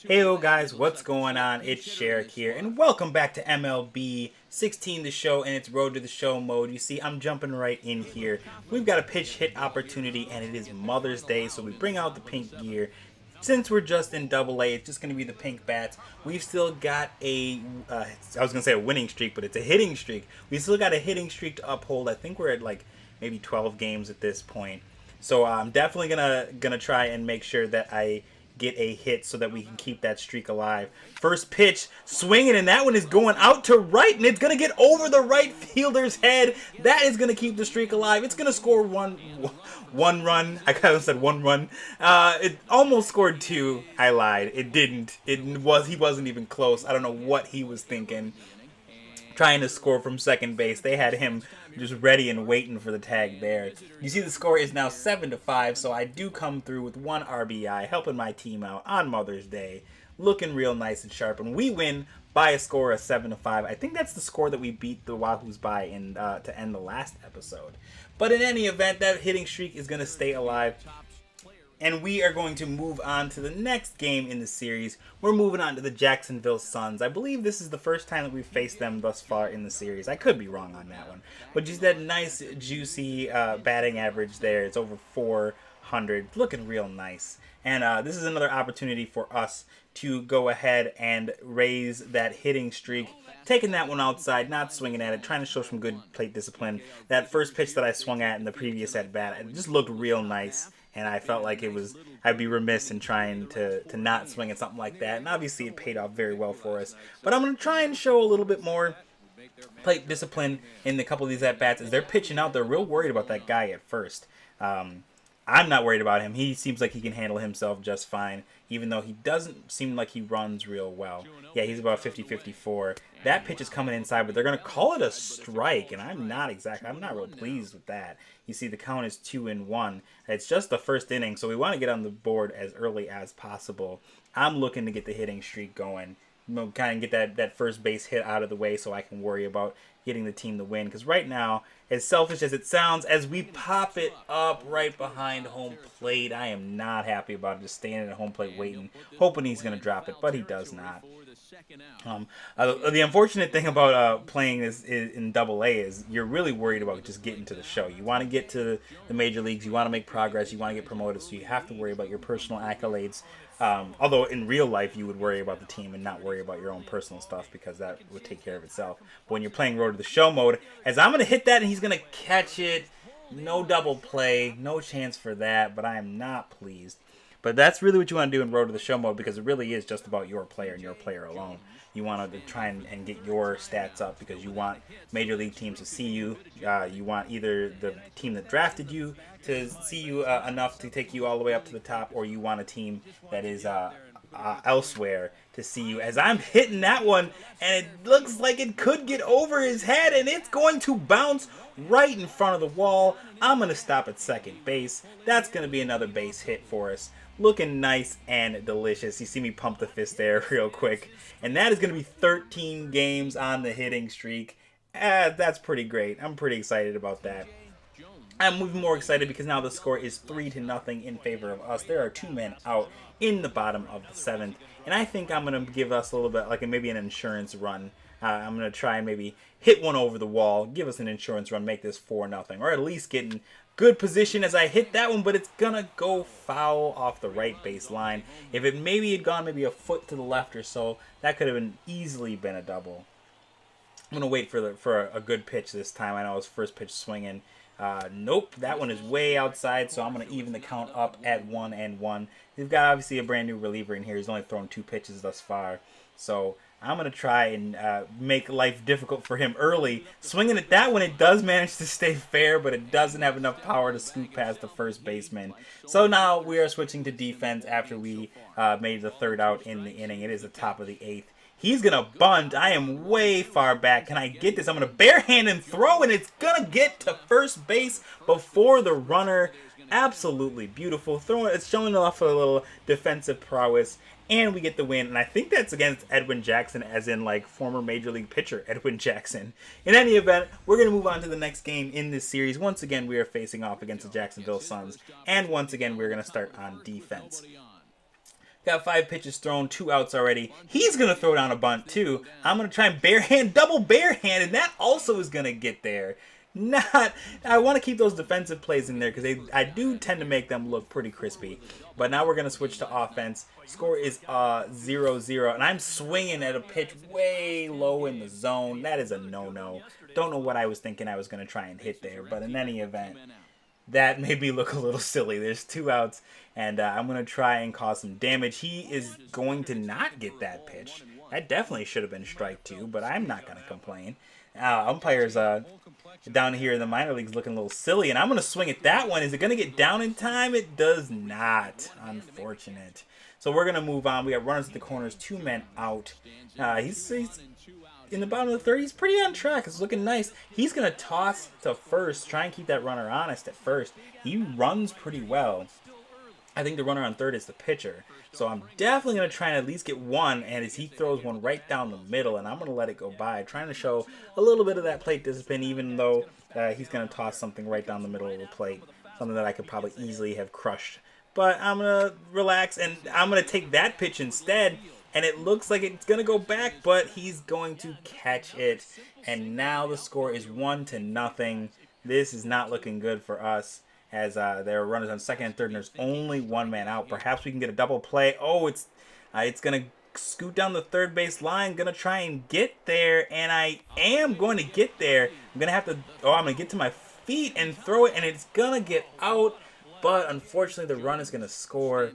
Hey guys, what's going on? It's Sherrick here, and welcome back to MLB 16 the show and it's Road to the Show mode. You see, I'm jumping right in here. We've got a pitch hit opportunity, and it is Mother's Day, so we bring out the pink gear. Since we're just in Double A, it's just going to be the pink bats. We've still got I was going to say a winning streak, but it's a hitting streak. We still got a hitting streak to uphold. I think we're at like maybe 12 games at this point. So I'm definitely gonna try and make sure that I get a hit so that we can keep that streak alive. First pitch, swinging, and that one is going out to right, and it's going to get over the right fielder's head. That is going to keep the streak alive. It's going to score one run. I kind of said one run. It almost scored two. I lied. It didn't. He wasn't even close. I don't know what he was thinking. Trying to score from second base. They had him just ready and waiting for the tag there. You see the score is now 7-5, so I do come through with one RBI, helping my team out on Mother's Day. Looking real nice and sharp, and we win by a score of 7-5. I think that's the score that we beat the Wahoos by to end the last episode. But in any event, that hitting streak is going to stay alive. And we are going to move on to the next game in the series. We're moving on to the Jacksonville Suns. I believe this is the first time that we've faced them thus far in the series. I could be wrong on that one. But just that nice, juicy batting average there. It's over 400. Looking real nice. And this is another opportunity for us to go ahead and raise that hitting streak. Taking that one outside, not swinging at it, trying to show some good plate discipline. That first pitch that I swung at in the previous at-bat, it just looked real nice. And I felt like I'd be remiss in trying to not swing at something like that. And obviously it paid off very well for us. But I'm going to try and show a little bit more plate discipline in a couple of these at-bats. As they're pitching out, they're real worried about that guy at first. I'm not worried about him. He seems like he can handle himself just fine, even though he doesn't seem like he runs real well. Yeah, he's about 50-54. That pitch is coming inside, but they're going to call it a strike, and I'm not real pleased with that. You see the count is 2-1. It's just the first inning, so we want to get on the board as early as possible. I'm looking to get the hitting streak going. Kind of get that first base hit out of the way so I can worry about getting the team to win. Because right now, as selfish as it sounds, as we pop it up right behind home plate, I am not happy about it. Just standing at home plate waiting, hoping he's going to drop it, but he does not. The unfortunate thing about playing this in Double A is you're really worried about just getting to the show. You want to get to the major leagues, you want to make progress, you want to get promoted, so you have to worry about your personal accolades. Although in real life you would worry about the team and not worry about your own personal stuff because that would take care of itself. But when you're playing Road to the Show mode, as I'm going to hit that and he's going to catch it, no double play, no chance for that, but I am not pleased. But that's really what you want to do in Road to the Show mode because it really is just about your player and your player alone. You want to try and get your stats up because you want major league teams to see you. You want either the team that drafted you to see you enough to take you all the way up to the top, or you want a team that is elsewhere to see you. As I'm hitting that one, and it looks like it could get over his head, and it's going to bounce right in front of the wall. I'm going to stop at second base. That's going to be another base hit for us. Looking nice and delicious. You see me pump the fist there real quick. And that is going to be 13 games on the hitting streak. That's pretty great. I'm pretty excited about that. I'm even more excited because now the score is 3-0 in favor of us. There are 2 men out in the bottom of the 7th. And I think I'm going to give us a little bit, like maybe an insurance run. I'm going to try and maybe hit one over the wall, give us an insurance run, make this 4-0. Or at least get in good position as I hit that one, but it's going to go foul off the right baseline. If it maybe had gone maybe a foot to the left or so, that could have easily been a double. I'm going to wait for a good pitch this time. I know his first pitch swinging. Nope, that one is way outside, so I'm going to even the count up at 1-1. We've got obviously a brand new reliever in here. He's only thrown 2 pitches thus far, so I'm going to try and make life difficult for him early. Swinging at that one, it does manage to stay fair, but it doesn't have enough power to scoot past the first baseman. So now we are switching to defense after we made the 3rd out in the inning. It is the top of the 8th. He's going to bunt. I am way far back. Can I get this? I'm going to barehand and throw, and it's going to get to first base before the runner. Absolutely beautiful. It's showing off a little defensive prowess, and we get the win. And I think that's against Edwin Jackson, as in like former Major League pitcher Edwin Jackson. In any event, we're going to move on to the next game in this series. Once again, we are facing off against the Jacksonville Suns, and once again, we're going to start on defense. Got 5 pitches thrown, 2 outs already. He's going to throw down a bunt too. I'm going to try and double barehand, and that also is going to get there. I want to keep those defensive plays in there because I do tend to make them look pretty crispy. But now we're going to switch to offense. Score is 0-0, and I'm swinging at a pitch way low in the zone. That is a no-no. Don't know what I was thinking I was going to try and hit there, but in any event, that made me look a little silly. There's 2 outs, and I'm going to try and cause some damage. He is going to not get that pitch. That definitely should have been strike 2, but I'm not going to complain. Umpires down here in the minor leagues looking a little silly, and I'm going to swing at that one. Is it going to get down in time? It does not. Unfortunate. So we're going to move on. We got runners at the corners, 2 men out. He's in the bottom of the third. He's pretty on track. It's looking nice. He's going to toss to first, try and keep that runner honest at first. He runs pretty well. I think the runner on third is the pitcher. So I'm definitely going to try and at least get one, and as he throws one right down the middle, and I'm going to let it go by, trying to show a little bit of that plate discipline, even though he's going to toss something right down the middle of the plate, something that I could probably easily have crushed. But I'm going to relax, and I'm going to take that pitch instead, and it looks like it's going to go back, but he's going to catch it, and now the score is 1-0. This is not looking good for us, as there are runners on second and third, and there's only 1 man out. Perhaps we can get a double play. Oh, it's going to scoot down the third base line. Going to try and get there, and I am going to get there. I'm going to have to, I'm going to get to my feet and throw it, and it's going to get out. But unfortunately, the run is going to score,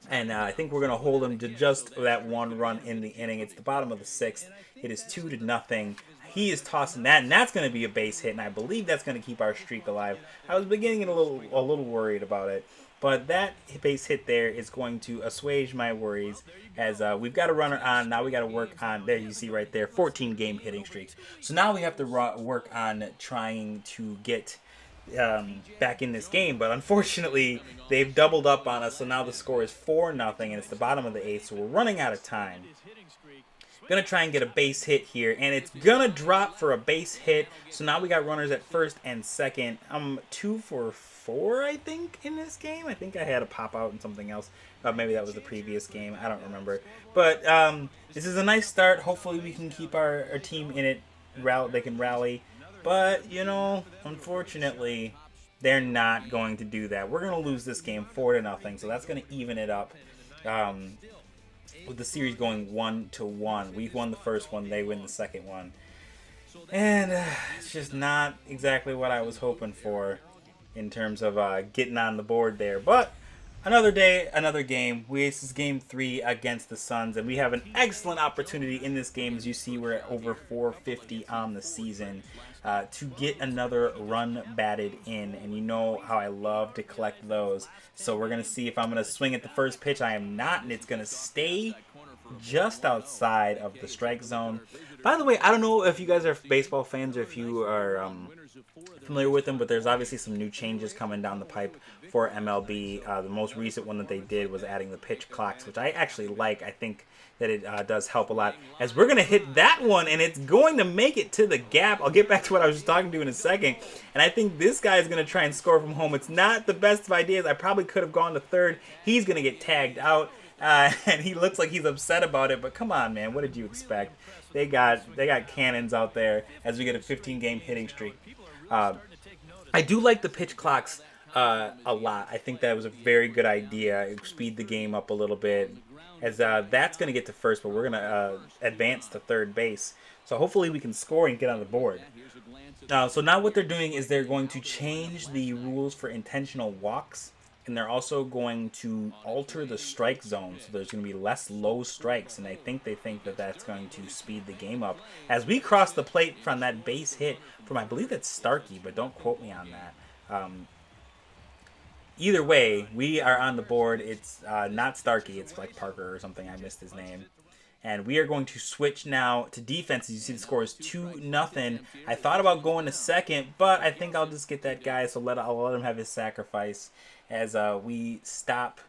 and I think we're going to hold him to just that 1 run in the inning. It's the bottom of the 6th. It is 2-0. He is tossing that, and that's going to be a base hit, and I believe that's going to keep our streak alive. I was beginning a little worried about it, but that base hit there is going to assuage my worries, as we've got a runner on. Now we got to work on, there you see right there, 14-game hitting streaks. So now we have to work on trying to get back in this game, but unfortunately they've doubled up on us, so now the score is 4-0, and it's the bottom of the 8th, so we're running out of time. Gonna try and get a base hit here, and it's gonna drop for a base hit. So now we got runners at first and second. I'm 2 for 4, I think, in this game. I think I had a pop out and something else. Maybe that was the previous game. I don't remember. But this is a nice start. Hopefully we can keep our team in it. They can rally. But, you know, unfortunately, they're not going to do that. We're going to lose this game 4-0. So that's going to even it up. With the series going 1-1. We've won the first one, they win the second one. And it's just not exactly what I was hoping for in terms of getting on the board there. But another day, another game. This is game 3 against the Suns, and we have an excellent opportunity in this game. As you see, we're at over 450 on the season to get another run batted in, and you know how I love to collect those. So we're going to see if I'm going to swing at the first pitch. I am not, and it's going to stay just outside of the strike zone. By the way, I don't know if you guys are baseball fans or if you are familiar with them, but there's obviously some new changes coming down the pipe for MLB. The most recent one that they did was adding the pitch clocks, which I actually like. I think that it does help a lot, as we're going to hit that one, and it's going to make it to the gap. I'll get back to what I was just talking to in a second, and I think this guy is going to try and score from home. It's not the best of ideas. I probably could have gone to third. He's going to get tagged out, and he looks like he's upset about it, but come on, man. What did you expect? They got cannons out there as we get a 15-game hitting streak. I do like the pitch clocks a lot. I think that was a very good idea. It speed the game up a little bit, as that's going to get to first, but we're going to advance to third base. So hopefully we can score and get on the board. So now what they're doing is they're going to change the rules for intentional walks, and they're also going to alter the strike zone. So there's going to be less low strikes, and they think that that's going to speed the game up. As we cross the plate from that base hit from, I believe that's Starkey, but don't quote me on that. Either way, we are on the board. It's not Starkey. It's like Parker or something. I missed his name. And we are going to switch now to defense. As you see, the score is 2-0. I thought about going to second, but I think I'll just get that guy. So I'll let him have his sacrifice as we stop.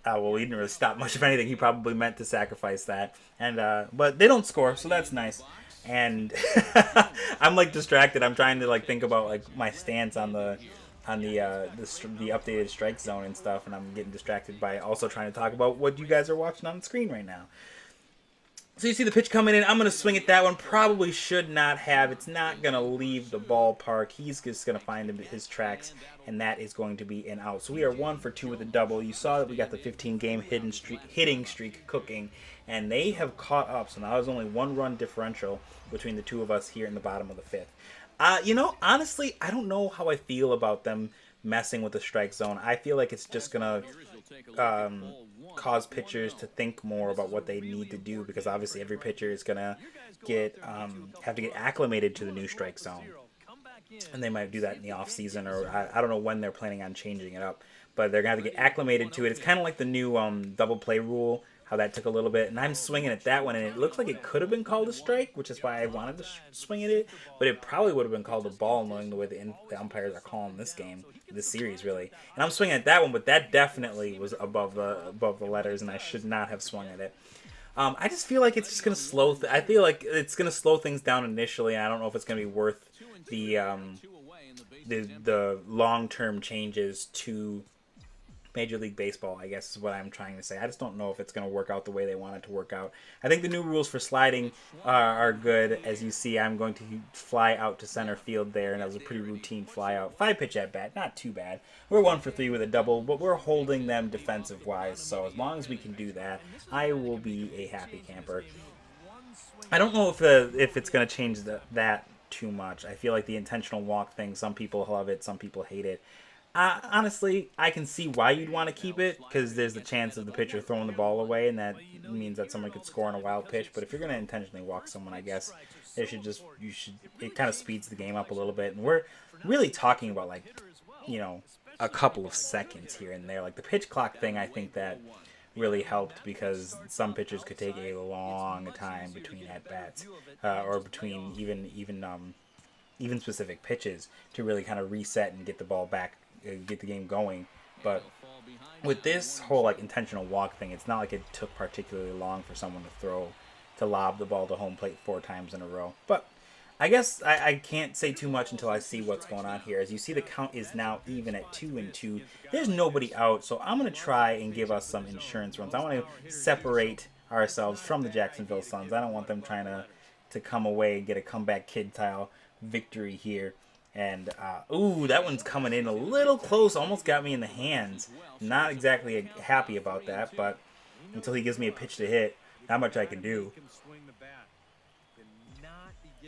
Well, we didn't really stop much of anything. He probably meant to sacrifice that. And but they don't score, so that's nice. And I'm like distracted. I'm trying to like think about like my stance on the the updated strike zone and stuff, and I'm getting distracted by also trying to talk about what you guys are watching on the screen right now. So you see the pitch coming in. I'm going to swing at that one. Probably should not have. It's not going to leave the ballpark. He's just going to find his tracks, and that is going to be an out. So we are 1 for 2 with a double. You saw that we got the 15-game hitting streak cooking, and they have caught up. So now there's only 1-run differential between the two of us here in the bottom of the fifth. Honestly, I don't know how I feel about them messing with the strike zone. I feel like it's just going to cause pitchers to think more about what they need to do, because obviously every pitcher is gonna have to get acclimated to the new strike zone, and they might do that in the off season, or I don't know when they're planning on changing it up, but they're gonna have to get acclimated to it. It's kind of like the new double play rule, how that took a little bit, and I'm swinging at that one, and it looks like it could have been called a strike, which is why I wanted to swing at it, but it probably would have been called a ball, knowing the way the umpires are calling this game, this series, really. And I'm swinging at that one, but that definitely was above the letters, and I should not have swung at it. I just feel like it's just going to slow... I feel like it's going to slow things down initially, and I don't know if it's going to be worth the long-term changes to Major League Baseball, I guess is what I'm trying to say. I just don't know if it's going to work out the way they want it to work out. I think the new rules for sliding are good. As you see, I'm going to fly out to center field there, and that was a pretty routine fly out. 5-pitch at bat, not too bad. We're 1 for 3 with a double, but we're holding them defensive-wise, so as long as we can do that, I will be a happy camper. I don't know if it's going to change that too much. I feel like the intentional walk thing, some people love it, some people hate it. Honestly, I can see why you'd want to keep it, because there's the chance of the pitcher throwing the ball away, and that means that someone could score on a wild pitch. But if you're going to intentionally walk someone, I guess it kind of speeds the game up a little bit. And we're really talking about, like, a couple of seconds here and there. Like the pitch clock thing, I think that really helped, because some pitchers could take a long time between at bats, or between even specific pitches, to really kind of reset and get the ball back, get the game going. But with this whole intentional walk thing, it's not like it took particularly long for someone to lob the ball to home plate 4 times in a row. But I guess I can't say too much until I see what's going on here. As you see, the count is now even at 2-2. There's nobody out, so I'm going to try and give us some insurance runs. I want to separate ourselves from the Jacksonville Suns. I don't want them trying to come away and get a comeback kid-style victory here. And that one's coming in a little close, almost got me in the hands. Not exactly happy about that, but until he gives me a pitch to hit, not much I can do.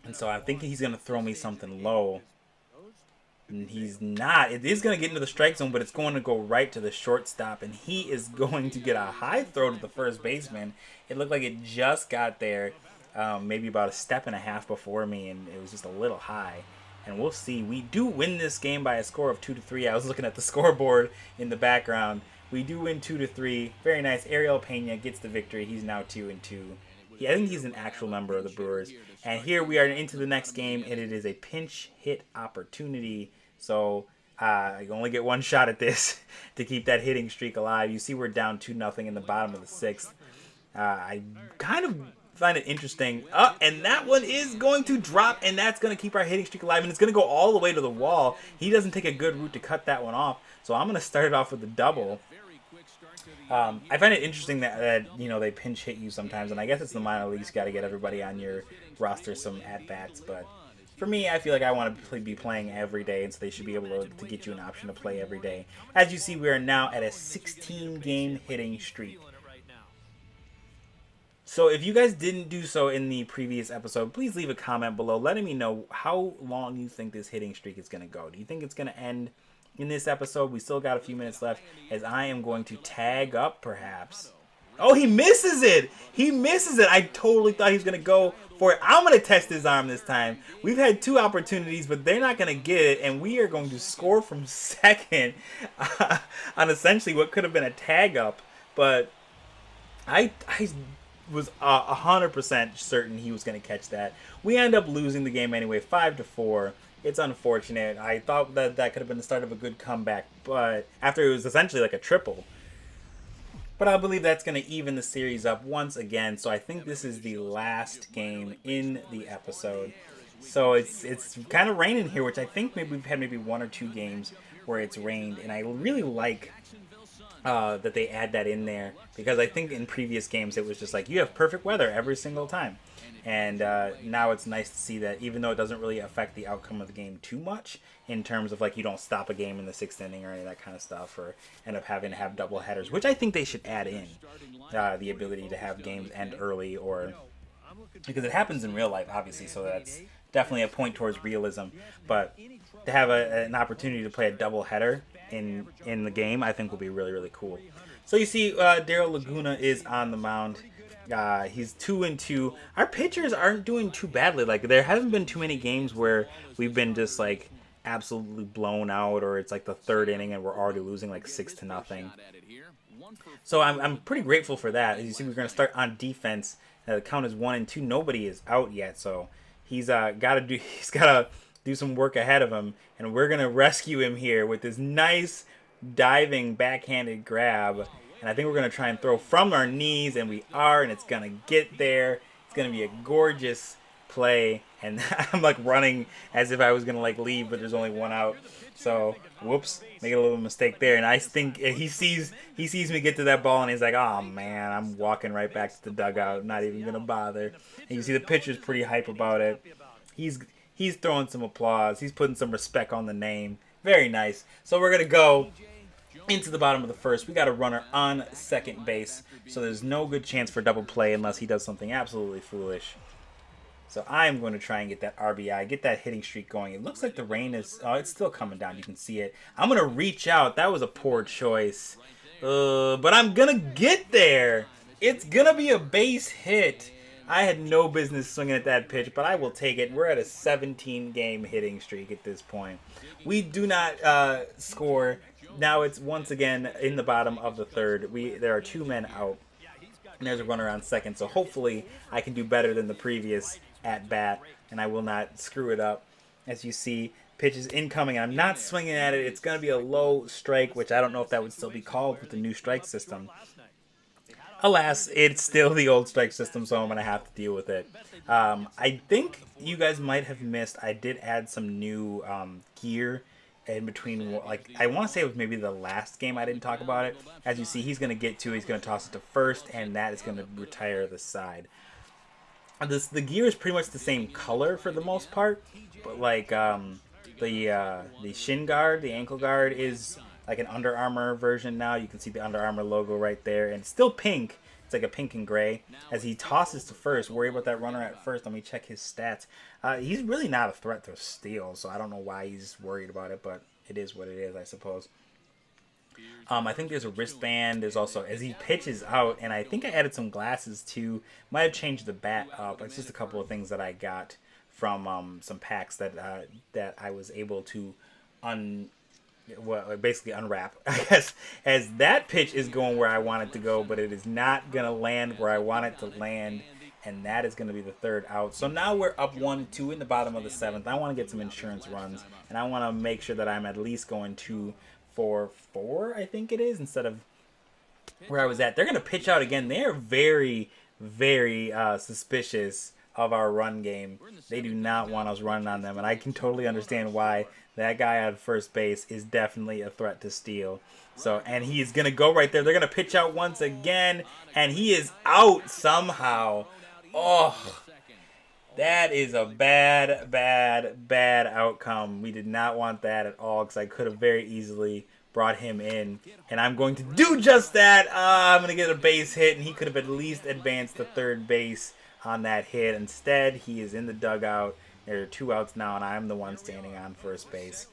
And so I'm thinking he's going to throw me something low, and he's not. It is going to get into the strike zone, but it's going to go right to the shortstop, and he is going to get a high throw to the first baseman. It looked like it just got there, maybe about a step and a half before me, and it was just a little high. And we'll see. We do win this game by a score of 2-3. I was looking at the scoreboard in the background. We do win 2-3. Very nice. Ariel Pena gets the victory. He's now 2-2. I think he's an actual member of the Brewers. And here we are into the next game, and it is a pinch hit opportunity. So I only get one shot at this to keep that hitting streak alive. You see we're down 2-0 in the bottom of the 6th. I kind of find it interesting. And that one is going to drop, and that's going to keep our hitting streak alive, and it's going to go all the way to the wall. He doesn't take a good route to cut that one off, so I'm going to start it off with a double. I find it interesting that they pinch hit you sometimes, and I guess it's the minor leagues. Got to get everybody on your roster some at-bats, but for me, I feel like I want to be playing every day, and so they should be able to get you an option to play every day. As you see, we are now at a 16-game hitting streak. So if you guys didn't do so in the previous episode, please leave a comment below letting me know how long you think this hitting streak is going to go. Do you think it's going to end in this episode? We still got a few minutes left, as I am going to tag up, perhaps. Oh, he misses it! He misses it! I totally thought he was going to go for it. I'm going to test his arm this time. We've had 2 opportunities, but they're not going to get it, and we are going to score from second on essentially what could have been a tag up. But I was 100% certain he was going to catch that. We end up losing the game anyway, 5-4. It's unfortunate. I thought that could have been the start of a good comeback, but after it was essentially like a triple. But I believe that's going to even the series up once again. So I think this is the last game in the episode. So it's kind of raining here, which I think maybe we've had 1 or 2 games where it's rained, and I really like that they add that in there, because I think in previous games it was just like you have perfect weather every single time, and now it's nice to see that even though it doesn't really affect the outcome of the game too much in terms of like you don't stop a game in the 6th inning or any of that kind of stuff, or end up having to have double headers, which I think they should add in the ability to have games end early, or because it happens in real life obviously, so that's definitely a point towards realism, but to have an opportunity to play a double header in the game, I think will be really, really cool. So you see Daryl Laguna is on the mound. He's 2-2. Our pitchers aren't doing too badly. Like, there hasn't been too many games where we've been just like absolutely blown out, or it's like the 3rd inning and we're already losing like 6-0. So I'm pretty grateful for that. As you see, we're going to start on defense. The count is 1-2. Nobody is out yet, so he's got to do some work ahead of him, and we're gonna rescue him here with this nice diving backhanded grab, and I think we're gonna try and throw from our knees, and we are, and it's gonna get there. It's gonna be a gorgeous play, and I'm like running as if I was gonna like leave, but there's only one out. So whoops, make a little mistake there, and I think he sees me get to that ball, and he's like, oh man, I'm walking right back to the dugout, not even gonna bother. And you see the pitcher's pretty hype about it. He's throwing some applause. He's putting some respect on the name. Very nice. So we're going to go into the bottom of the 1st. We got a runner on second base, so there's no good chance for double play unless he does something absolutely foolish. So I'm going to try and get that RBI, get that hitting streak going. It looks like the rain is... Oh, it's still coming down. You can see it. I'm going to reach out. That was a poor choice. But I'm going to get there. It's going to be a base hit. I had no business swinging at that pitch, but I will take it. We're at a 17-game hitting streak at this point. We do not score. Now it's once again in the bottom of the 3rd. There are 2 men out, and there's a runner on second. So hopefully I can do better than the previous at-bat, and I will not screw it up. As you see, pitch is incoming, and I'm not swinging at it. It's going to be a low strike, which I don't know if that would still be called with the new strike system. Alas, it's still the old strike system, so I'm going to have to deal with it. I think you guys might have missed, I did add some new gear in between. Like, I want to say it was maybe the last game I didn't talk about it. As you see, he's going to get to, he's going to toss it to first, and that is going to retire the side. The gear is pretty much the same color for the most part, but like the shin guard, the ankle guard is like an Under Armour version now. You can see the Under Armour logo right there, and it's still pink. It's like a pink and gray. As he tosses to first, worry about that runner at first. Let me check his stats. He's really not a threat to steal, so I don't know why he's worried about it, but it is what it is, I suppose. I think there's a wristband. There's also, as he pitches out, and I think I added some glasses too. Might have changed the bat up. It's just a couple of things that I got from some packs that I was able to basically unwrap, I guess, as that pitch is going where I want it to go, but it is not going to land where I want it to land, and that is going to be the 3rd out. So now we're up 1-2 in the bottom of the 7th. I want to get some insurance runs, and I want to make sure that I'm at least going 2-4-4, I think it is, instead of where I was at. They're going to pitch out again. They're very, very suspicious of our run game. They do not want us running on them, and I can totally understand why. That guy at first base is definitely a threat to steal. So, and he's going to go right there. They're going to pitch out once again, and he is out somehow. Oh, that is a bad, bad, bad outcome. We did not want that at all, because I could have very easily brought him in, and I'm going to do just that. I'm going to get a base hit, and he could have at least advanced to 3rd base on that hit. Instead, he is in the dugout. There are 2 outs now, and I'm the one standing on first base.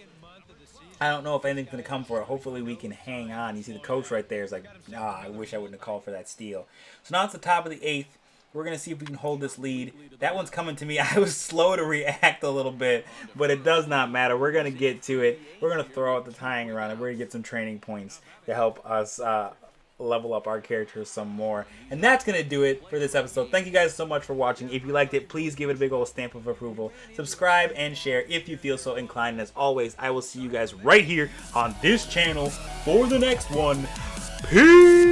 I don't know if anything's going to come for it. Hopefully we can hang on. You see the coach right there is like, I wish I wouldn't have called for that steal. So now it's the top of the 8th. We're going to see if we can hold this lead. That one's coming to me. I was slow to react a little bit, but it does not matter. We're going to get to it. We're going to throw out the tying run, and we're going to get some training points to help us level up our characters some more. And that's going to do it for this episode. Thank you guys so much for watching. If you liked it, please give it a big old stamp of approval. Subscribe and share if you feel so inclined. And as always, I will see you guys right here on this channel for the next one. Peace!